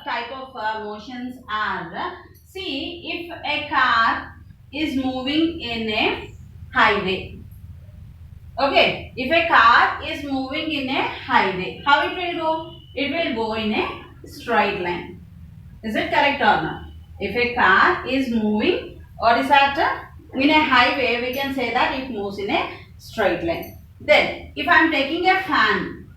type of motions are, see, if a car is moving in a highway. Okay, if a car is moving in a highway, how it will go? It will go in a straight line. Is it correct or not? If a car is moving, or is that in a highway, we can say that it moves in a straight line. Then, if I am taking a fan,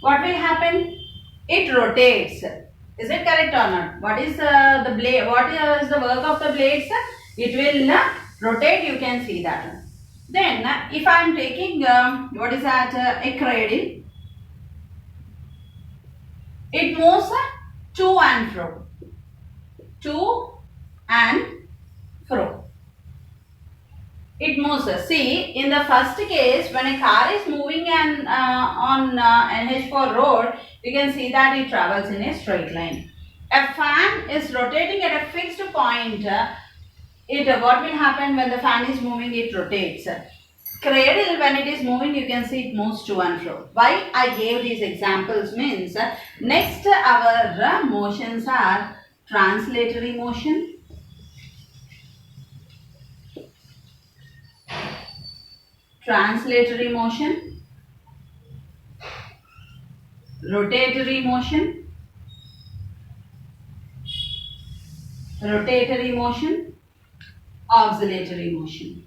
what will happen? It rotates. Is it correct or not? What is the blade? What is the work of the blades? It will rotate. You can see that. Then, if I am taking what is that? A cradle. It moves to and fro. To and fro. It moves. See, in the first case, when a car is moving on NH4 road, you can see that it travels in a straight line. A fan is rotating at a fixed point. What will happen when the fan is moving? It rotates. Cradle, when it is moving, you can see it moves to and fro. Why I gave these examples means, next our motions are translatory motion, translatory motion, rotatory motion, rotatory motion, oscillatory motion,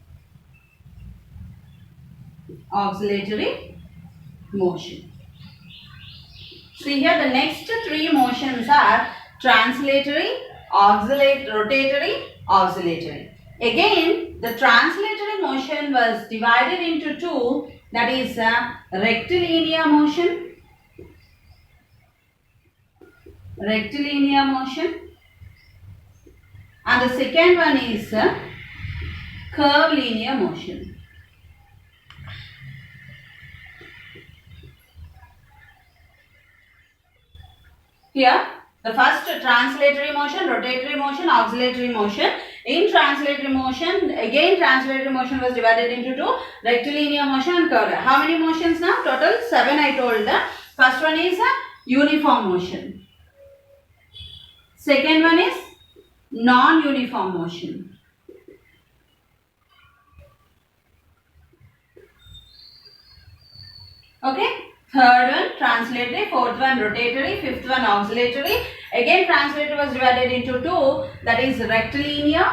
oscillatory motion. See here, the next three motions are translatory, rotatory, oscillatory. Again, the translatory motion was divided into two, that is rectilinear motion, rectilinear motion, and the second one is curvilinear motion. Here, the first translatory motion, rotatory motion, oscillatory motion. In translatory motion, again translatory motion was divided into two, rectilinear motion and curvilinear. How many motions now? Total 7 I told. First one is uniform motion. Second one is non-uniform motion. Okay. Third one translatory, fourth one rotatory, fifth one oscillatory. Again translatory was divided into two, that is rectilinear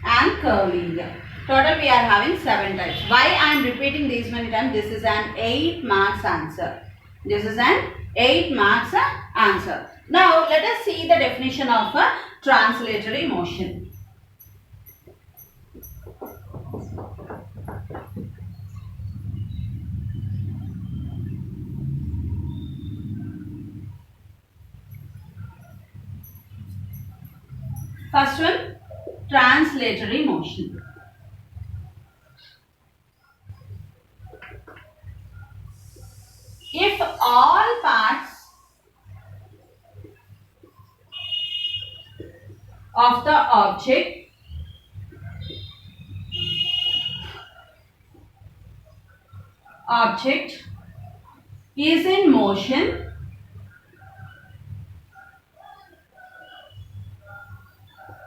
and curvilinear. Total we are having 7 types. Why I am repeating these many times? This is an 8 marks answer. This is an 8 marks answer. Now let us see the definition of a translatory motion. First one, translatory motion. If all parts of the object is in motion,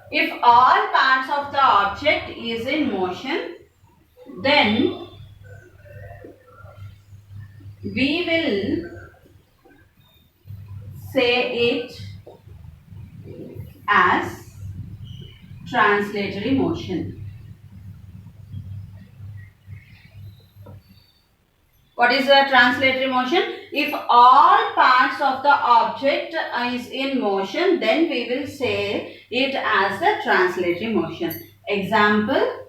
if all parts of the object is in motion, then we will say it as translatory motion. What is a translatory motion? If all parts of the object is in motion, then we will say it as a translatory motion. Example,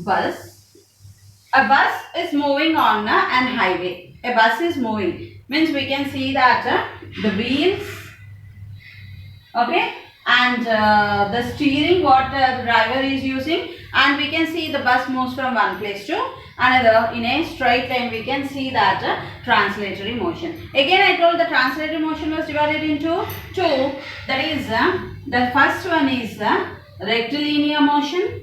bus. A bus is moving on an highway. A bus is moving. Means we can see that the wheels, okay, and the steering what the driver is using, and we can see the bus moves from one place to another in a straight line. We can see that translatory motion. Again I told the translatory motion was divided into two, that is the first one is rectilinear motion.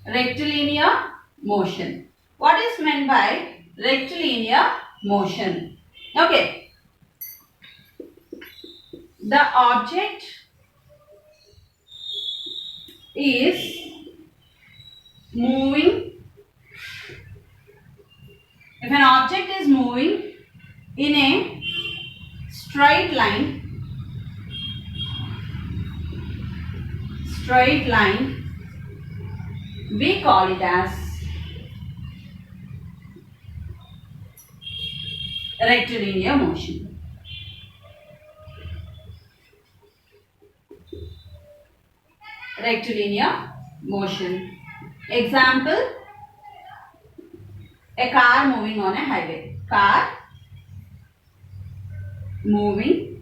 Rectilinear motion. What is meant by rectilinear motion? Okay. The object is moving. If an object is moving in a straight line, we call it as rectilinear motion. Rectilinear motion. Example, a car moving on a highway. Car moving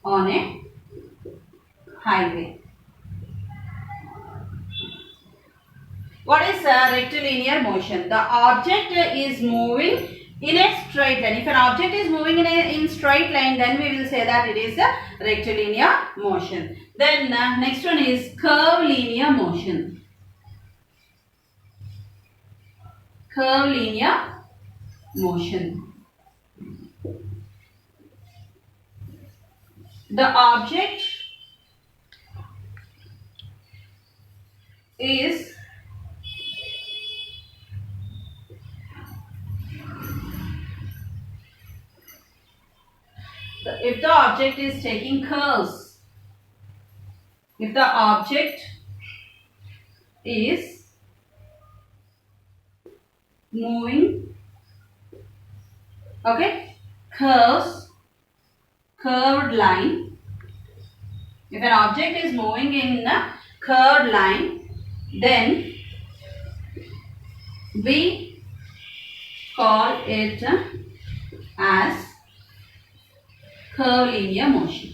on a highway. What is rectilinear motion? The object is moving in a straight line. If an object is moving in straight line, then we will say that it is a rectilinear motion. Then next one is curvilinear motion. Curvilinear motion. The object is if the object is taking curves, if the object is moving, okay, curved line, if an object is moving in a curved line, then we call it as curvilinear motion.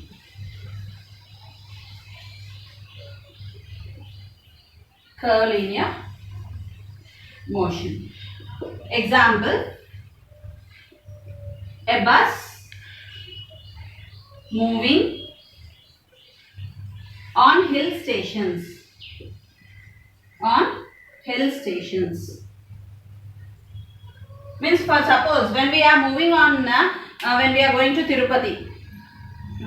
Curvilinear motion. Example, a bus moving on hill stations. On hill stations. Means, for suppose when we are moving on, when we are going to Tirupati,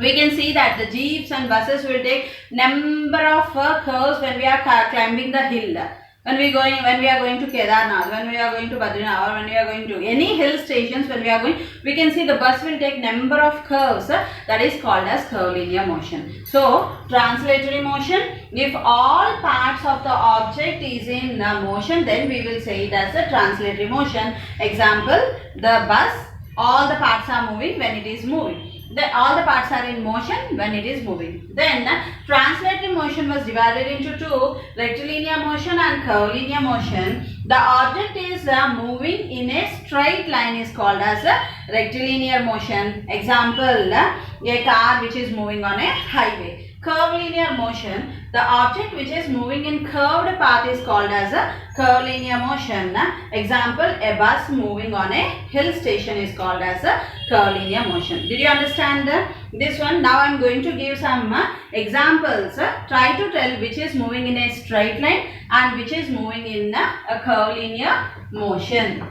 we can see that the jeeps and buses will take number of curves when we are climbing the hill. When we are going to Kedarnath, when we are going to Badrinath, or when we are going to any hill stations, when we are going, we can see the bus will take number of curves. That is called as curvilinear motion. So, translatory motion. If all parts of the object is in motion, then we will say it as a translatory motion. Example, the bus, all the parts are moving when it is moving. All the parts are in motion when it is moving. Then translatory motion was divided into two, rectilinear motion and curvilinear motion. The object is moving in a straight line is called as a rectilinear motion. Example, a car which is moving on a highway. Curvilinear motion, the object which is moving in curved path is called as a curvilinear motion. Example, a bus moving on a hill station is called as a curvilinear motion. Did you understand this one? Now I am going to give some examples. Try to tell which is moving in a straight line and which is moving in a curvilinear motion.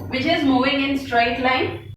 Which is moving in straight line